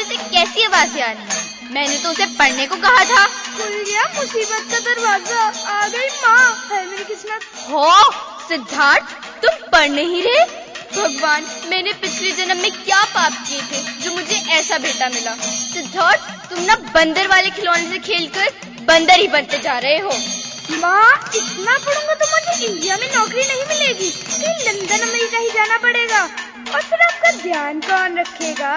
से कैसी आवाजें आ रही हैं? मैंने तो उसे पढ़ने को कहा था। खुल गया मुसीबत का दरवाजा, आ गई माँ, है मेरी किस्मत। हो सिद्धार्थ, तुम पढ़ नहीं रहे? भगवान, मैंने पिछले जन्म में क्या पाप किए थे जो मुझे ऐसा बेटा मिला। सिद्धार्थ, तुम ना बंदर वाले खिलौने से खेलकर बंदर ही बनते जा रहे हो। माँ, इतना पढ़ूंगा तो मुझे इंडिया में नौकरी नहीं मिलेगी, कहीं लंदन अमेरिका ही जाना पड़ेगा। और फिर आपका ध्यान कौन रखेगा?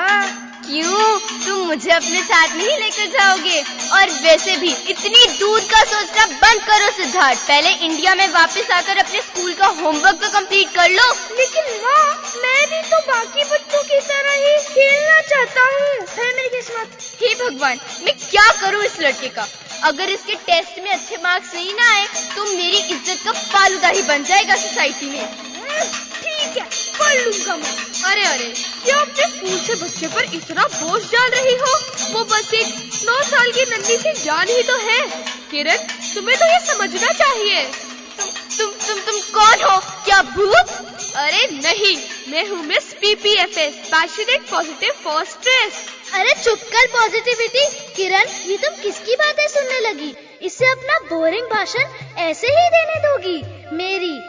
क्यों, तुम मुझे अपने साथ नहीं लेकर जाओगे? और वैसे भी इतनी दूर का सोचना बंद करो सिद्धार्थ। पहले इंडिया में वापस आकर अपने स्कूल का होमवर्क तो कंप्लीट कर लो। लेकिन माँ, मैं भी तो बाकी बच्चों की तरह ही खेलना चाहता हूँ, है मेरी किस्मत। हे भगवान, मैं क्या करूँ इस लड़के का? अगर इसके टेस्ट में अच्छे मार्क्स नहीं ना आए तो मेरी इज्जत का फालूदा ही बन जाएगा सोसाइटी में। ठीक है, पढ़ लूंगा मैं। अरे अरे, क्या अपने फूल से बच्चे पर इतना बोझ डाल रही हो? वो बस एक 9 साल की नन्ही सी जान ही तो है। किरण, तुम्हें तो ये समझना चाहिए। तुम कौन हो? क्या भूत? अरे नहीं, मैं हूँ miss PPFS, passionate positive for stress. अरे चुप कर पॉजिटिविटी। किरण, ये तुम किसकी बातें सुनने लगी? इससे अपना बोरिंग भाषण ऐसे ही देने दोगी? मेरी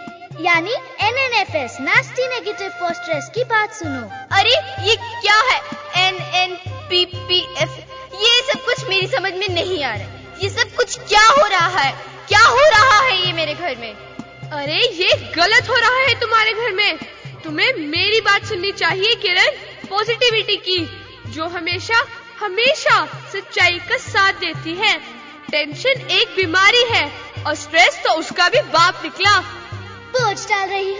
यानी NNFS, nasty negative for stress की बात सुनो। अरे ये क्या है? NNPPF, ये सब कुछ मेरी समझ में नहीं आ रहा। ये सब कुछ क्या हो रहा है? क्या हो रहा है ये मेरे घर में? अरे ये गलत हो रहा है तुम्हारे घर में। तुम्हें मेरी बात सुननी चाहिए किरण, पॉजिटिविटी की, जो हमेशा हमेशा सच्चाई का साथ देती है। टेंशन एक बीमारी है और स्ट्रेस तो उसका भी बाप निकला। बोझ डाल रही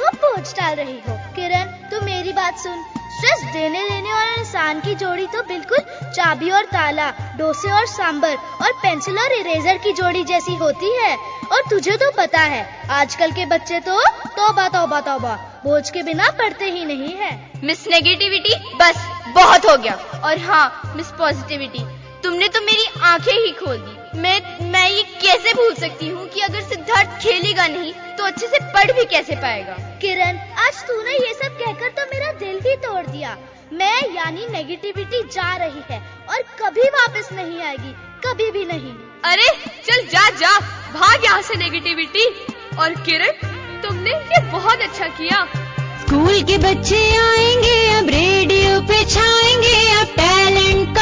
हो किरण, तू मेरी बात सुन। स्ट्रेस देने लेने वाले इंसान की जोड़ी तो बिल्कुल चाबी और ताला, डोसे और सांबर और पेंसिल और इरेजर की जोड़ी जैसी होती है। और तुझे तो पता है, आजकल के बच्चे तो तौबा तौबा तौबा, बोझ के बिना पढ़ते ही नहीं है। मिस नेगेटिविटी, बस बहुत हो गया। और हाँ मिस पॉजिटिविटी, तुमने तो मेरी आंखें ही खोल दी। मैं ये कैसे भूल सकती हूँ कि अगर सिद्धार्थ खेलेगा नहीं तो अच्छे से पढ़ भी कैसे पाएगा। किरण, आज तूने ये सब कहकर तो मेरा दिल ही तोड़ दिया। मैं यानी नेगेटिविटी जा रही है और कभी वापस नहीं आएगी, कभी भी नहीं। अरे चल जा, भाग यहाँ से नेगेटिविटी। और किरण, तुमने ये बहुत अच्छा किया। स्कूल के बच्चे आएंगे अब रेडियो पे छाएंगे, अब टैलेंट का